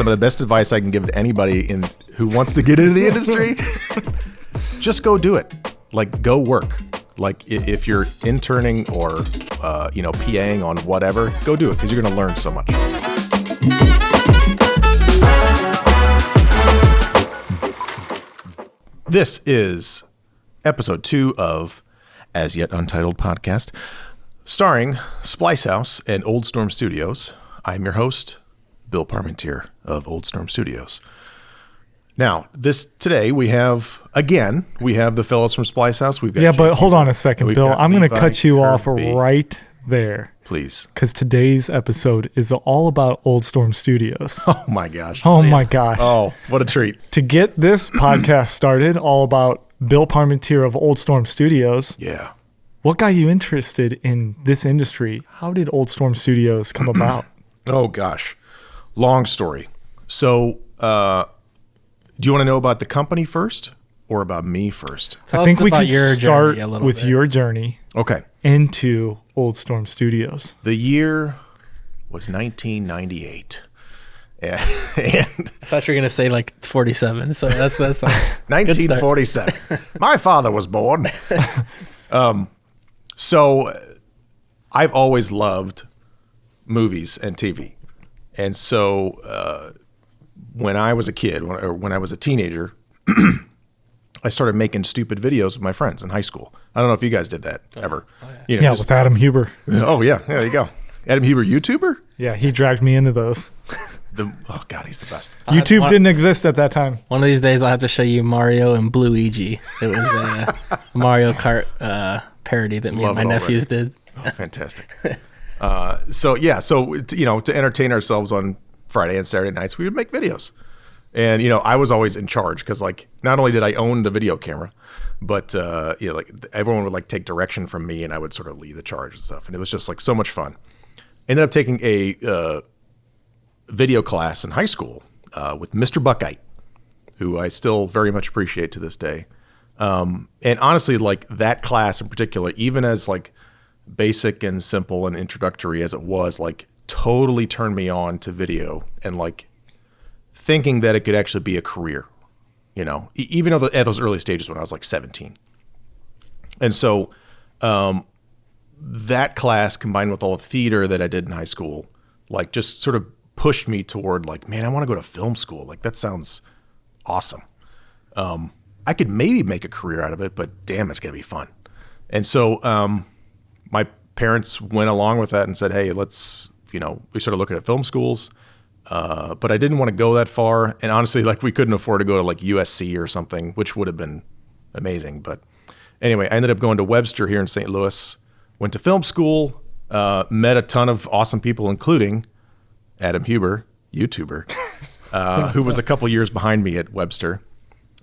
some of the best advice I can give to anybody who wants to get into the industry, just go do it. Like, go work. Like, if you're interning or, PAing on whatever, go do it because you're going to learn so much. This is episode 2 of As Yet Untitled Podcast, starring SPLYCEHOUSE and Oldstorm Studios. I'm your host, Bill Parmentier of Oldstorm Studios. Now, today we have the fellows from SPLYCEHOUSE. We've got but hold on a second, Bill. I'm going to cut you off right there. Please. Because today's episode is all about Oldstorm Studios. Oh, my gosh. My gosh. Oh, what a treat. To get this podcast started, all about Bill Parmentier of Oldstorm Studios. Yeah. What got you interested in this industry? How did Oldstorm Studios come about? Oh, gosh. Long story. So, do you want to know about the company first or about me first? I think we could start with your journey. Okay. Into Oldstorm Studios. The year was 1998. And I thought you were going to say like 47. So that's 1947. My father was born. So I've always loved movies and TV. And so when I was a kid, when I was a teenager, I started making stupid videos with my friends in high school. I don't know if you guys did that ever. Oh, yeah. With Adam Huber. Oh, yeah. There you go. Adam Huber, YouTuber? Yeah, he dragged me into those. Oh, God, he's the best. YouTube didn't exist at that time. One of these days, I'll have to show you Mario and Bluigi. It was a Mario Kart parody that me and my nephews did. Oh, fantastic. So to entertain ourselves on Friday and Saturday nights, we would make videos. And, I was always in charge because, not only did I own the video camera, but, everyone would, take direction from me and I would sort of lead the charge and stuff. And it was just, so much fun. Ended up taking a video class in high school with Mr. Buckite, who I still very much appreciate to this day. And honestly, that class in particular, even as, basic and simple and introductory as it was, totally turned me on to video and, thinking that it could actually be a career, even though at those early stages when I was 17. And so that class combined with all the theater that I did in high school, just sort of pushed me toward man, I want to go to film school. That sounds awesome. I could maybe make a career out of it, but damn, it's going to be fun. And so my parents went along with that and said, hey, let's, we started looking at film schools. But I didn't want to go that far. And honestly, we couldn't afford to go to USC or something, which would have been amazing. But anyway, I ended up going to Webster here in St. Louis, went to film school, met a ton of awesome people, including Adam Huber, YouTuber, who was a couple years behind me at Webster.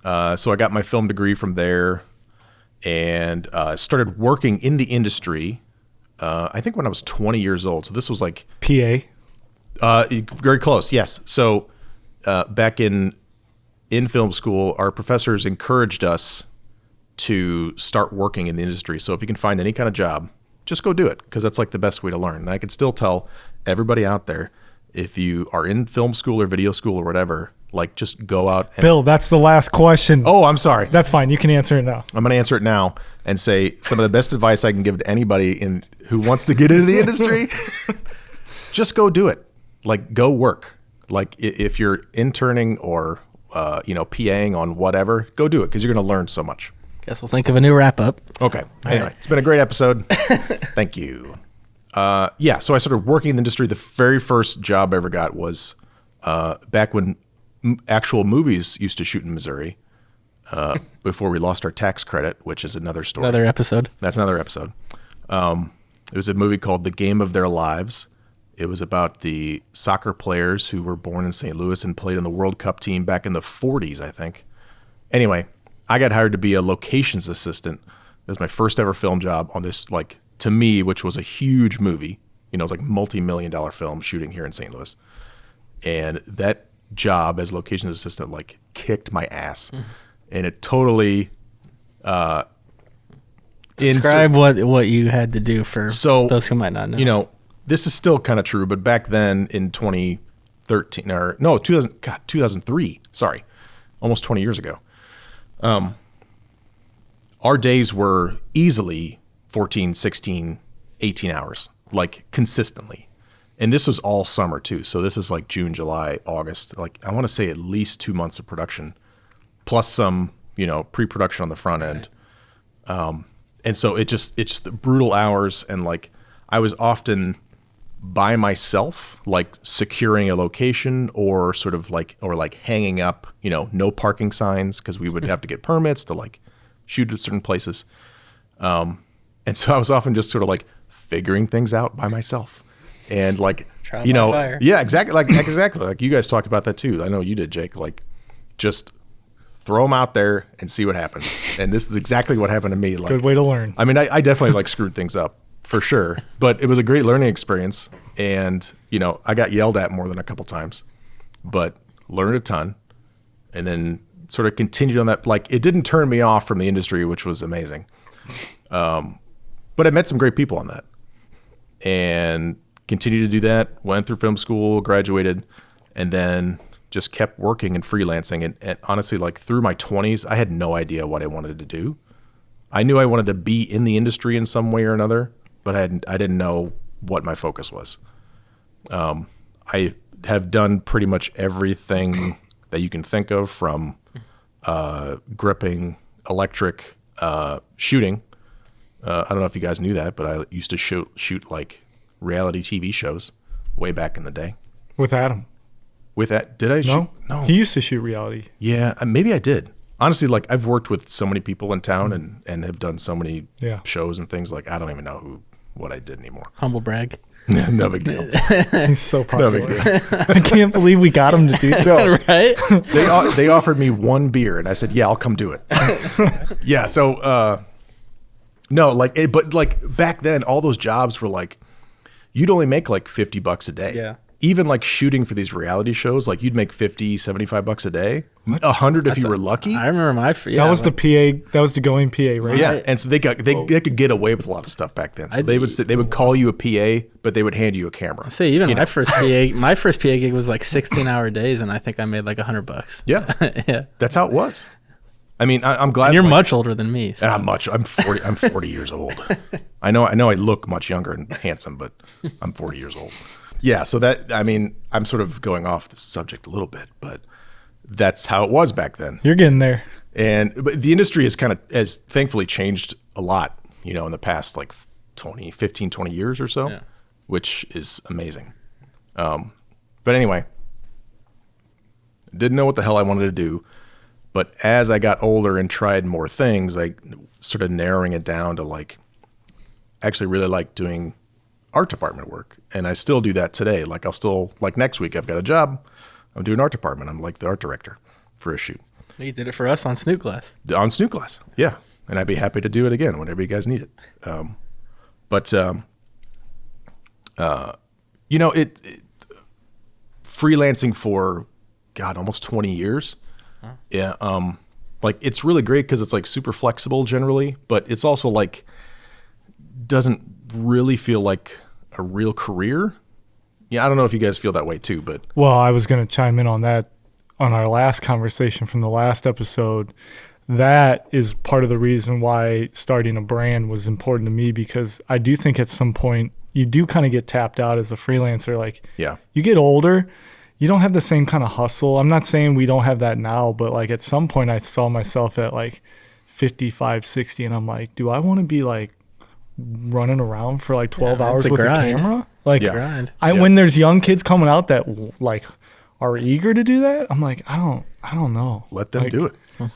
So I got my film degree from there and started working in the industry, I think when I was 20 years old. So this was PA? Very close, yes. So back in film school, our professors encouraged us to start working in the industry. So if you can find any kind of job, just go do it because that's the best way to learn. And I can still tell everybody out there, if you are in film school or video school or whatever, just go out. Bill, that's the last question. Oh, I'm sorry. That's fine. You can answer it now. I'm going to answer it now and say some of the best advice I can give to anybody who wants to get into the industry, just go do it. Go work. If you're interning or, PAing on whatever, go do it because you're going to learn so much. Guess we'll think of a new wrap up. Okay. Anyway, It's been a great episode. Thank you. So I started working in the industry. The very first job I ever got was back when actual movies used to shoot in Missouri before we lost our tax credit, which is another story. Another episode. That's another episode. It was a movie called The Game of Their Lives. It was about the soccer players who were born in St. Louis and played in the World Cup team back in the 40s, I think. Anyway, I got hired to be a locations assistant. It was my first ever film job on this, to me, which was a huge movie. It was multi-million-dollar film shooting here in St. Louis. And that job as locations assistant, kicked my ass. Mm-hmm. And it totally... Describe what you had to do for those who might not know. This is still kind of true, but back then in 20 2013 or no, 2003. Sorry, almost 20 years ago. Our days were easily 14, 16, 18 hours, like consistently. And this was all summer too. So this is like June, July, August. Like I want to say at least 2 months of production, plus some, pre-production on the front end. And so it's the brutal hours. And like I was often by myself, like securing a location or sort of like hanging up, no parking signs, because we would have to get permits to like shoot at certain places. And so I was often just sort of like figuring things out by myself and like, Trial by fire. Yeah, exactly. Exactly. Like you guys talk about that too. I know you did, Jake, like just throw them out there and see what happens. And this is exactly what happened to me. Like, Good way to learn. I mean, I definitely like screwed things up for sure, but it was a great learning experience. And, I got yelled at more than a couple times, but learned a ton and then sort of continued on that. Like it didn't turn me off from the industry, which was amazing. But I met some great people on that and continued to do that, went through film school, graduated, and then just kept working and freelancing. And honestly, like through my 20s, I had no idea what I wanted to do. I knew I wanted to be in the industry in some way or another, but I didn't know what my focus was. I have done pretty much everything that you can think of, from gripping, electric, shooting. I don't know if you guys knew that, but I used to shoot like reality TV shows way back in the day. With Adam. With that, did I shoot? No. He used to shoot reality. Yeah, maybe I did. Honestly, like I've worked with so many people in town and have done so many shows and things, like I don't even know what I did anymore. Humble brag. No big deal. He's so popular. No big deal. I can't believe we got him to do this. Right? They offered me one beer and I said, yeah, I'll come do it. Yeah. So, no, but like back then, all those jobs were like, you'd only make like $50 a day. Yeah. Even like shooting for these reality shows, like you'd make $50, $75 a day, 100 if you were lucky. I remember that was the PA. That was the going PA, right? Yeah, and so they could get away with a lot of stuff back then. So they would call you a PA, but they would hand you a camera. See, even my first PA gig was like 16-hour days, and I think I made like $100. Yeah, yeah, that's how it was. I mean, I'm glad. And you're much older than me. So. I'm 40. I'm 40 years old. I know. I look much younger and handsome, but I'm 40 years old. Yeah, so I'm sort of going off the subject a little bit, but that's how it was back then. You're getting there. But the industry has thankfully changed a lot, in the past like 15, 20 years or so, which is amazing. But anyway, didn't know what the hell I wanted to do. But as I got older and tried more things, I started narrowing it down to like, actually really like doing art department work. And I still do that today. Like I'll still, like next week I've got a job. I'm doing art department. I'm like the art director for a shoot. You did it for us on Snoot Glass. On Snoot Glass, yeah. And I'd be happy to do it again whenever you guys need it. Freelancing for, God, almost 20 years. Huh. Yeah. Like it's really great because it's like super flexible generally, but it's also like doesn't really feel like a real career. Yeah, I don't know if you guys feel that way too, but well, I was going to chime in on that on our last conversation from the last episode. That is part of the reason why starting a brand was important to me, because I do think at some point you do kind of get tapped out as a freelancer. Like, you get older, you don't have the same kind of hustle. I'm not saying we don't have that now, but like at some point I saw myself at like 55, 60, and I'm like, do I want to be like running around for like 12 hours with a camera? Like, when there's young kids coming out that like are eager to do that, I'm like, I don't know. Let them do it.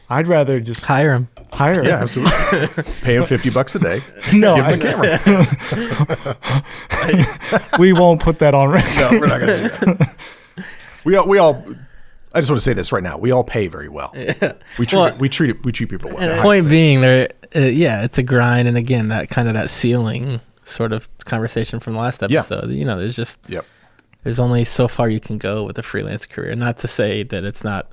I'd rather just hire them. Yeah, absolutely. Pay them $50 a day. No, give them a camera. We won't put that on record. No, we're not going to do that. We all. I just want to say this right now. We all pay very well. Yeah. We treat people well. Point being, it's a grind, and again, that ceiling sort of conversation from the last episode. There's just there's only so far you can go with a freelance career. Not to say that it's not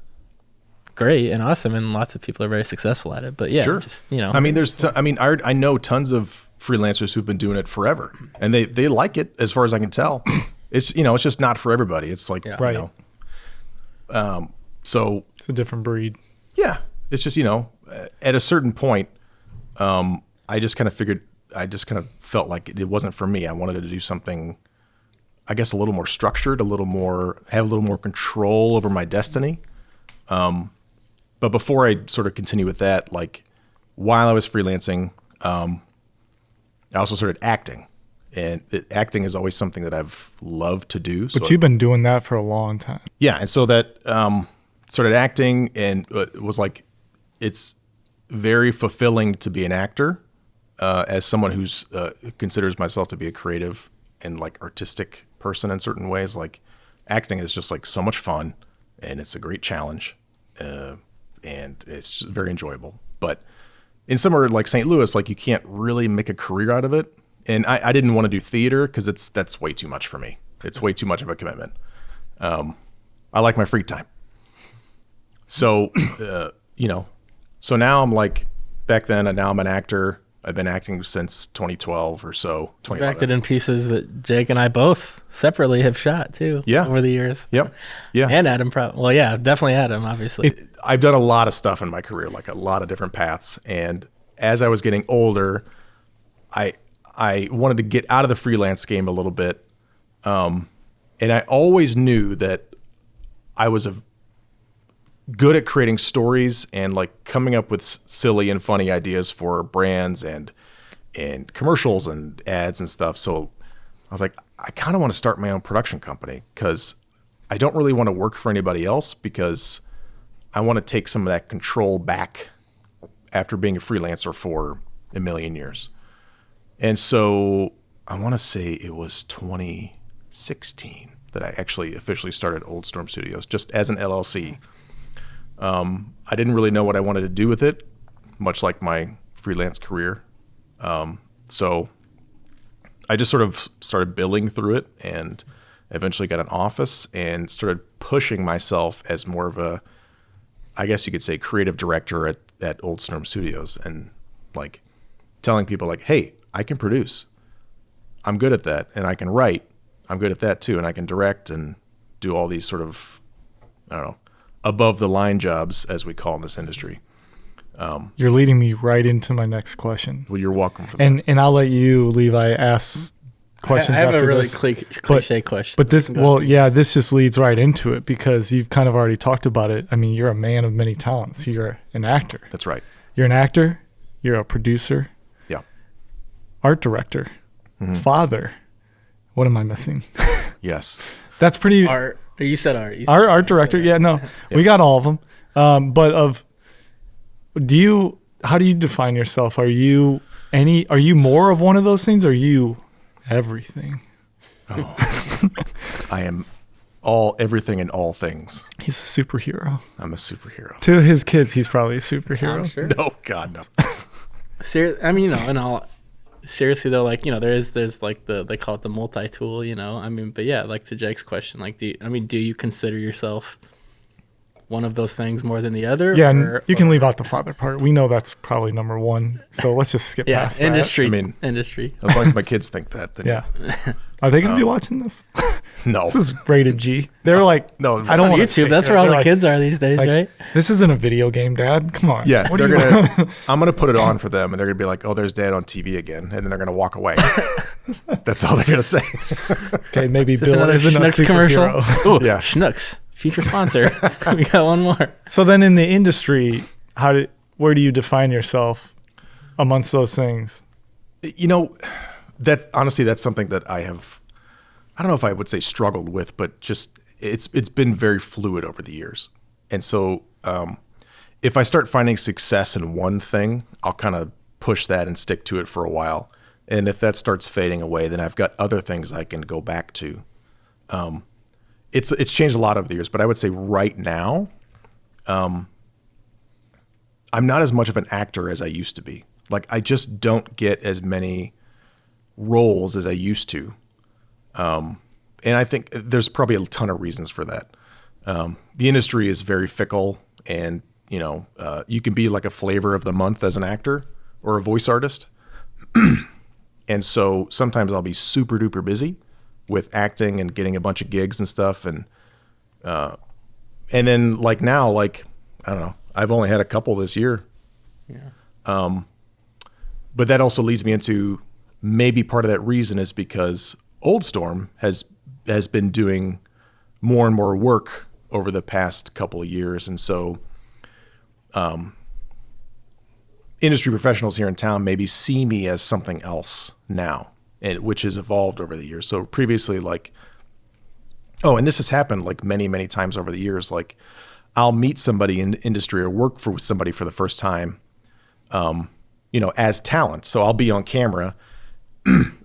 great and awesome, and lots of people are very successful at it. But just I mean, I know tons of freelancers who've been doing it forever, and they like it as far as I can tell. it's, it's just not for everybody. It's like, Right. So It's a different breed. yeah, it's just, at a certain point, I just kind of felt like it wasn't for me. I wanted to do something, I guess, a little more structured, have a little more control over my destiny. But before I sort of continue with that, like while I was freelancing, I also started acting, and acting is always something that I've loved to do. But you've been doing that for a long time. Yeah. And so that, started acting, and it was like, it's very fulfilling to be an actor, as someone who's, considers myself to be a creative and like artistic person in certain ways. Like acting is just like so much fun, and it's a great challenge. And it's very enjoyable. But in somewhere like St. Louis, like you can't really make a career out of it. And I didn't want to do theater because that's way too much for me. It's way too much of a commitment. I like my free time. So, so now I'm like back then, and now I'm an actor. I've been acting since 2012 or so. You've acted in pieces that Jake and I both separately have shot too. Yeah. Over the years. Yep. Yeah. And Adam, well, yeah, definitely Adam, obviously. I've done a lot of stuff in my career, like a lot of different paths. And as I was getting older, I wanted to get out of the freelance game a little bit. And I always knew that I was good at creating stories and like coming up with silly and funny ideas for brands and commercials and ads and stuff. So I was like, I kind of want to start my own production company, because I don't really want to work for anybody else, because I want to take some of that control back after being a freelancer for a million years. And so I want to say it was 2016 that I actually officially started Oldstorm Studios just as an LLC. I didn't really know what I wanted to do with it, much like my freelance career. So I just sort of started billing through it, and eventually got an office and started pushing myself as more of a, I guess you could say, creative director at Oldstorm Studios, and like telling people like, hey, I can produce. I'm good at that. And I can write. I'm good at that too. And I can direct and do all these sort of, I don't know, above the line jobs, as we call in this industry. You're leading me right into my next question. Well, you're welcome for that. And I'll let you, Levi, ask questions I have after a really this. cliche question. But this, this just leads right into it, because you've kind of already talked about it. I mean, you're a man of many talents. You're an actor. That's right. You're an actor. You're a producer. Yeah. Art director. Mm-hmm. Father. What am I missing? Yes. That's pretty. Art. You said art. Art director. Yeah, no, yep. We got all of them. But how do you define yourself? Are you more of one of those things? Or are you everything? Oh. I am everything and all things. He's a superhero. I'm a superhero. To his kids, he's probably a superhero. I'm sure. No, God, no. I mean, in all seriously though, like, there's like they call it the multi-tool, I mean, but yeah, like to Jake's question, like, do you consider yourself one of those things more than the other? Yeah, you can leave out the father part. We know that's probably number one, so let's just skip past that. Industry. As long as my kids think that, then yeah. Are they going to be watching this? No. This is rated G. They're like, no, I don't want YouTube. That's where all the kids are these days, right? This isn't a video game, Dad. Come on. Yeah, I'm gonna put it on for them, and they're gonna be like, "Oh, there's Dad on TV again," and then they're gonna walk away. That's all they're gonna say. Okay, maybe Bill isn't a superhero. Commercial. Ooh, yeah, Schnucks, future sponsor. We got one more. So then, in the industry, where do you define yourself amongst those things? That's something that I don't know if I would say struggled with, but just it's been very fluid over the years. And so if I start finding success in one thing, I'll kind of push that and stick to it for a while. And if that starts fading away, then I've got other things I can go back to. It's changed a lot over the years, but I would say right now, I'm not as much of an actor as I used to be. Like, I just don't get as many roles as I used to. And I think there's probably a ton of reasons for that. The industry is very fickle, and, you can be like a flavor of the month as an actor or a voice artist. And so sometimes I'll be super duper busy, with acting and getting a bunch of gigs and stuff. And then like now, like, I don't know, I've only had a couple this year. Yeah. But that also leads me into maybe part of that reason is because Oldstorm has been doing more and more work over the past couple of years. And so industry professionals here in town maybe see me as something else now, which has evolved over the years. So previously, like, and this has happened like many, many times over the years. Like, I'll meet somebody in the industry or work for somebody for the first time, as talent. So I'll be on camera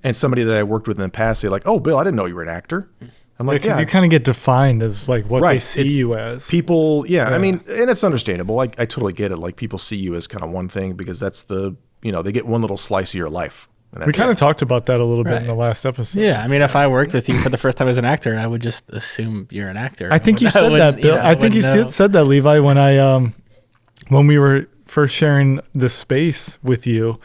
and somebody that I worked with in the past, they're like, "Oh, Bill, I didn't know you were an actor." I'm like, because you kind of get defined as like what they see you as. People, I mean, and it's understandable. I totally get it. Like, people see you as kind of one thing because that's they get one little slice of your life. We kind of talked about that a little bit in the last episode. Yeah, I mean, if I worked with you for the first time as an actor, I would just assume you're an actor. I think you said that, Bill. I think you said that, Levi, when we were first sharing the space with you.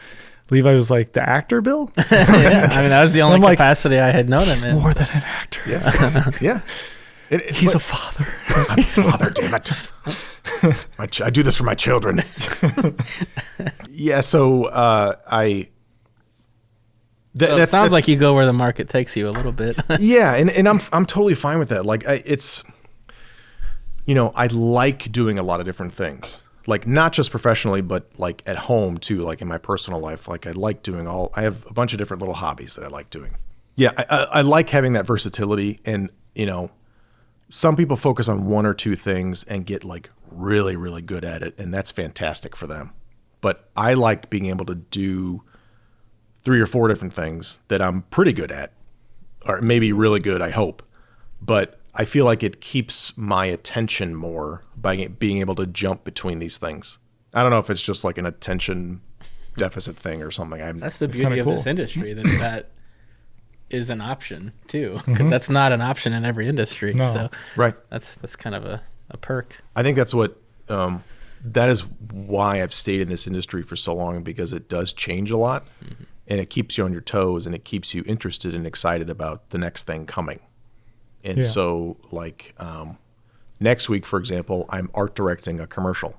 Levi was like, "The actor, Bill?" Yeah, I mean, that was the only capacity I had known him in. He's more than an actor. Yeah, yeah. He's a father. I'm a father, damn it. I do this for my children. Yeah, so it sounds like you go where the market takes you a little bit. Yeah, and I'm totally fine with that. Like, I like doing a lot of different things. Like, not just professionally, but like at home too, like in my personal life. Like, I like doing I have a bunch of different little hobbies that I like doing. Yeah, I like having that versatility. And, some people focus on one or two things and get like really, really good at it. And that's fantastic for them. But I like being able to do 3 or 4 different things that I'm pretty good at, or maybe really good, I hope. But I feel like it keeps my attention more by being able to jump between these things. I don't know if it's just like an attention deficit thing or something. That's the beauty of this industry, that is an option too, because that's not an option in every industry. No. So right, that's kind of a perk. I think that's what that is why I've stayed in this industry for so long, because it does change a lot, and it keeps you on your toes, and it keeps you interested and excited about the next thing coming. And so, like, next week, for example, I'm art directing a commercial.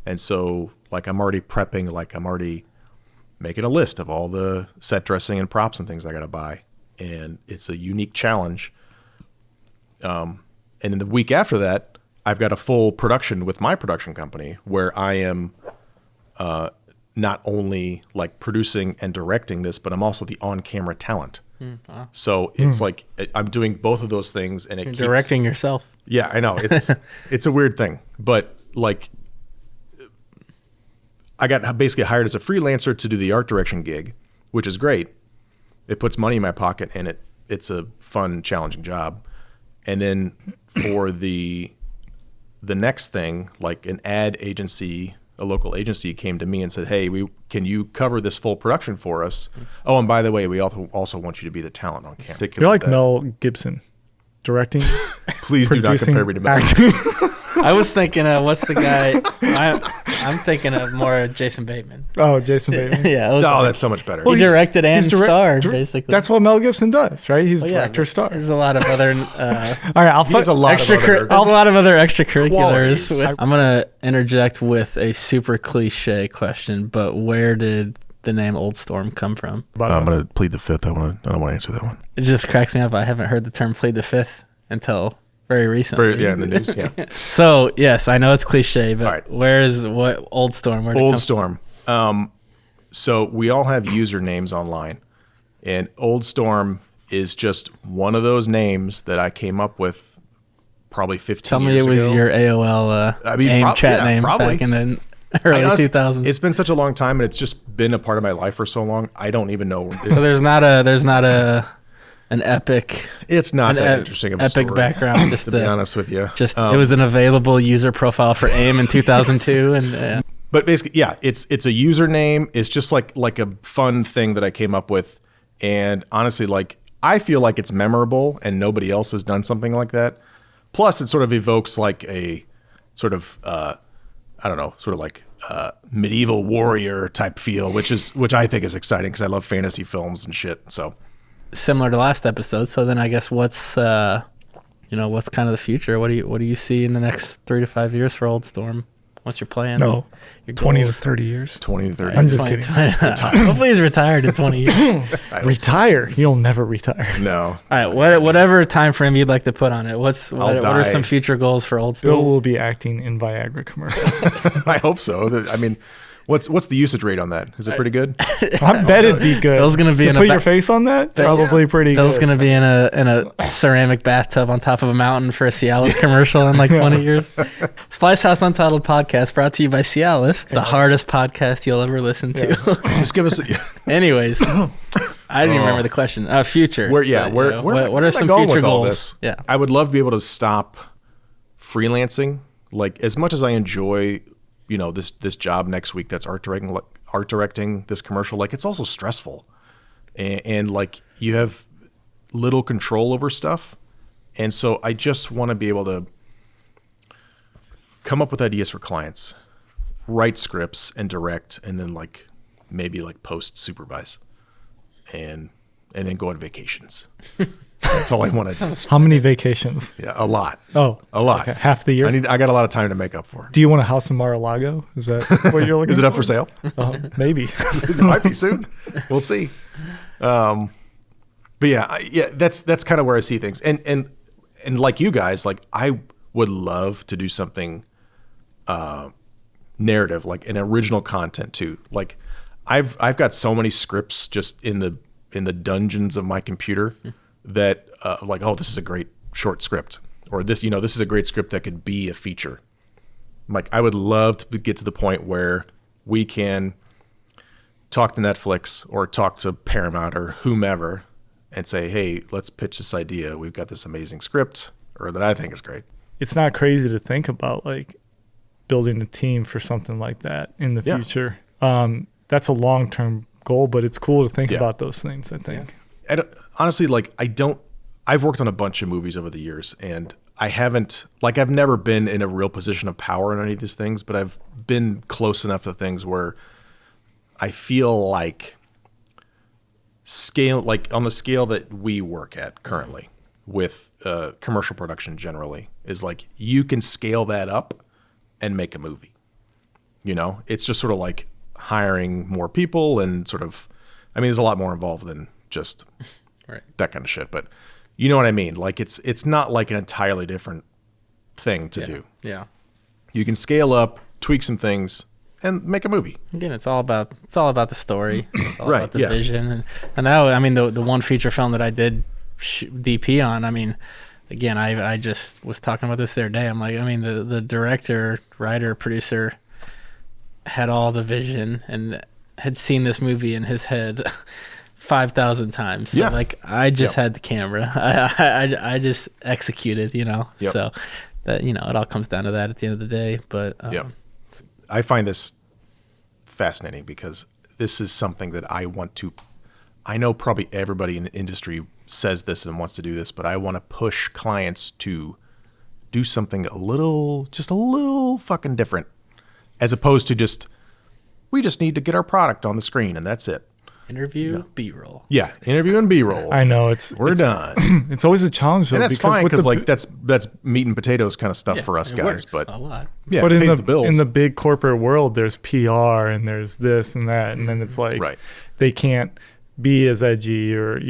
And so, like, I'm already prepping, like, I'm already making a list of all the set dressing and props and things I got to buy. And it's a unique challenge. And then the week after that, I've got a full production with my production company where I am not only, like, producing and directing this, but I'm also the on-camera talent. So it's like I'm doing both of those things, and keeps directing yourself. Yeah, I know, it's a weird thing, but like I got basically hired as a freelancer to do the art direction gig, which is great. It puts money in my pocket, and it's a fun, challenging job. And then for the next thing, like an ad agency, a local agency came to me and said, "Hey, can you cover this full production for us? Oh, and by the way, we also want you to be the talent on camera." You're like Mel Gibson, directing. Please do not compare me to Mel Gibson. I was thinking, what's the guy? I'm thinking of more Jason Bateman. Oh, Jason Bateman. Yeah. That's so much better. He directed and starred, basically. That's what Mel Gibson does, right? He's director star. There's a lot of other. All right, there's a lot of other extracurriculars. I'm gonna interject with a super cliche question, but where did the name Oldstorm come from? I'm gonna plead the fifth. I don't want to answer that one. It just cracks me up. I haven't heard the term plead the fifth until very recently. In the news, yeah. So, yes, I know it's cliche, but right. what Oldstorm? Oldstorm. So we all have usernames online, and Oldstorm is just one of those names that I came up with probably 15 years ago. Tell me it was your AOL AIM chat name back in the early 2000s. It's been such a long time, and it's just been a part of my life for so long. I don't even know. So there's not an epic. It's not that interesting of a story. Epic background, just to be honest with you. Just it was an available user profile for AIM in 2002, and but basically, yeah, it's a username. It's just like a fun thing that I came up with, and honestly, like I feel like it's memorable, and nobody else has done something like that. Plus, it sort of evokes like a sort of I don't know, sort of like medieval warrior type feel, which I think is exciting because I love fantasy films and shit. So. similar to last episode. So then I guess what's kind of the future? What do you see in the next 3 to 5 years for Oldstorm? What's your plans? No, your 20 goals? to 30 years. 20 to 30. I'm just kidding. Hopefully he's retired in 20 years. Retire? You'll never retire. No. All right, whatever time frame you'd like to put on it. What are some future goals for Oldstorm? Bill will be acting in Viagra commercials. I hope so. I mean, what's the usage rate on that? Is it pretty good? I bet it'd be good. Bill's gonna be to put your face on that. Probably pretty. Bill's good. gonna be in a ceramic bathtub on top of a mountain for a Cialis commercial in like 20 years. Splice House Untitled podcast brought to you by Cialis, the hardest podcast you'll ever listen to. Just give us. Anyways, I didn't even remember the question. Future. What are some future goals? Yeah, I would love to be able to stop freelancing. Like, as much as I enjoy, this job next week that's art directing this commercial, like, it's also stressful, and like, you have little control over stuff, and so I just want to be able to come up with ideas for clients, write scripts and direct, and then like maybe like post supervise, and then go on vacations. That's all I want to do. How many vacations? Yeah, a lot. Oh, a lot. Okay. Half the year. I got a lot of time to make up for. Do you want a house in Mar-a-Lago? Is that what you're looking? Is it up for sale? Maybe. It might be soon. We'll see. But yeah, that's kind of where I see things. And like you guys, like, I would love to do something narrative, like an original content too. Like, I've got so many scripts just in the dungeons of my computer that like, oh, this is a great short script, or this is a great script that could be a feature. Like, I would love to get to the point where we can talk to Netflix or talk to Paramount or whomever and say, hey, let's pitch this idea. We've got this amazing script, or that I think is great. It's not crazy to think about, like, building a team for something like that in the future. That's a long-term goal, but it's cool to think about those things, I think. And honestly, like, I've worked on a bunch of movies over the years, and I've never been in a real position of power in any of these things, but I've been close enough to things where I feel like on the scale that we work at currently with commercial production generally, is like, you can scale that up and make a movie. It's just sort of like hiring more people, and sort of, I mean, there's a lot more involved than just that kind of shit, but you know what I mean? Like, it's not like an entirely different thing to do. Yeah. You can scale up, tweak some things, and make a movie. Again, it's all about the story. It's all about the vision. And now, I mean, the one feature film that I did DP on, I mean, again, I just was talking about this the other day. I'm like, I mean, the director, writer, producer had all the vision and had seen this movie in his head 5,000 times. So like, I just had the camera. I just executed, So that, it all comes down to that at the end of the day. But I find this fascinating because this is something that I know probably everybody in the industry says this and wants to do this, but I want to push clients to do something just a little fucking different, as opposed to we just need to get our product on the screen and that's it. Interview, B-roll. Yeah, interview and B-roll. I know we're done. It's always a challenge, though, and that's fine because like that's meat and potatoes kind of stuff for us guys. Works but a lot. Yeah, but it pays the bills. In the big corporate world, there's PR and there's this and that, and then it's like they can't be as edgy, or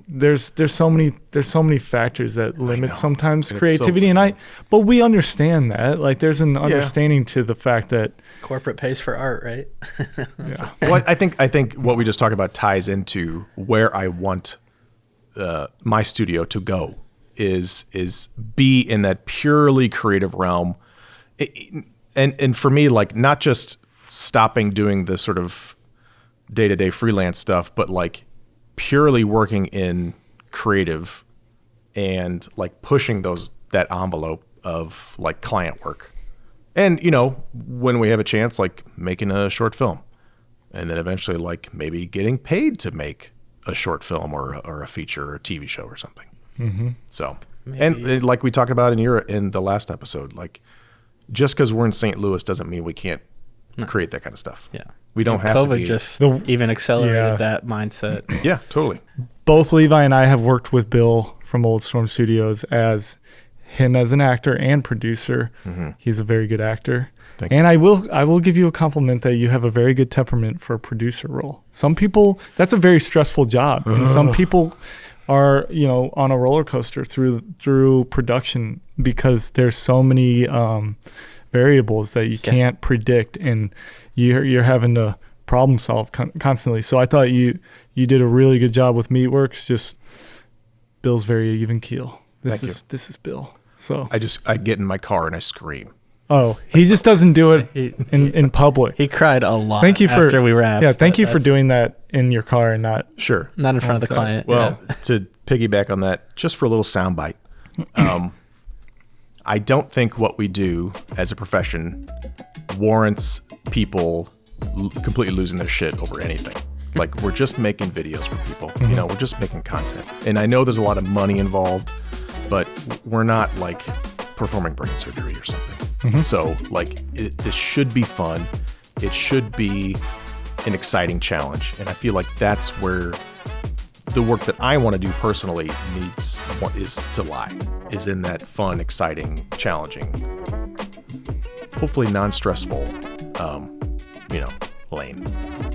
there's so many factors that limit sometimes creativity, but we understand that, like, there's an understanding to the fact that corporate pays for art, right? Well, I think what we just talked about ties into where I want my studio to go is be in that purely creative realm, and for me, like, not just stopping doing the sort of day-to-day freelance stuff, but like purely working in creative and like pushing that envelope of like client work. And, when we have a chance, like making a short film, and then eventually like maybe getting paid to make a short film or a feature or a TV show or something. Mm-hmm. So, and like we talked about in the last episode, like, just because we're in St. Louis doesn't mean we can't create that kind of stuff. Yeah. We don't have COVID to be. Just even accelerated that mindset. Yeah, totally. both Levi and I have worked with Bill from Oldstorm Studios as him as an actor and producer. Mm-hmm. He's a very good actor. Thank and you. I will give you a compliment that you have a very good temperament for a producer role. Some people, that's a very stressful job. And some people are, on a roller coaster through production because there's so many variables that you can't predict, and you're having to problem solve constantly. So I thought you did a really good job with Meatworks. Just Bill's very even keel. This is Bill. So I get in my car and I scream. Oh, he just doesesn't do it in public. He cried a lot. Thank you after we wrapped. Yeah, thank you for doing that in your car and not in front of the client. Well, to piggyback on that, just for a little soundbite, I don't think what we do as a profession warrants people completely losing their shit over anything. Like, we're just making videos for people. Mm-hmm. We're just making content. And I know there's a lot of money involved, but we're not like performing brain surgery or something. Mm-hmm. So, like, this should be fun. It should be an exciting challenge. And I feel like that's where the work that I want to do personally is to lie, is in that fun, exciting, challenging, hopefully non-stressful, lane.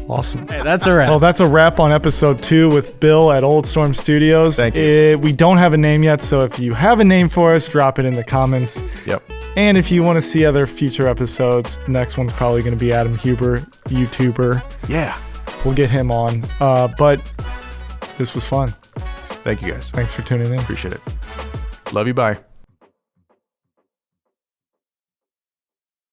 Awesome. Hey, that's a wrap. Well, that's a wrap on episode 2 with Bill at Oldstorm Studios. Thank you. We don't have a name yet, so if you have a name for us, drop it in the comments. Yep. And if you want to see other future episodes, next one's probably going to be Adam Huber, YouTuber. Yeah. We'll get him on. But this was fun. Thank you guys. Thanks for tuning in. Appreciate it. Love you. Bye.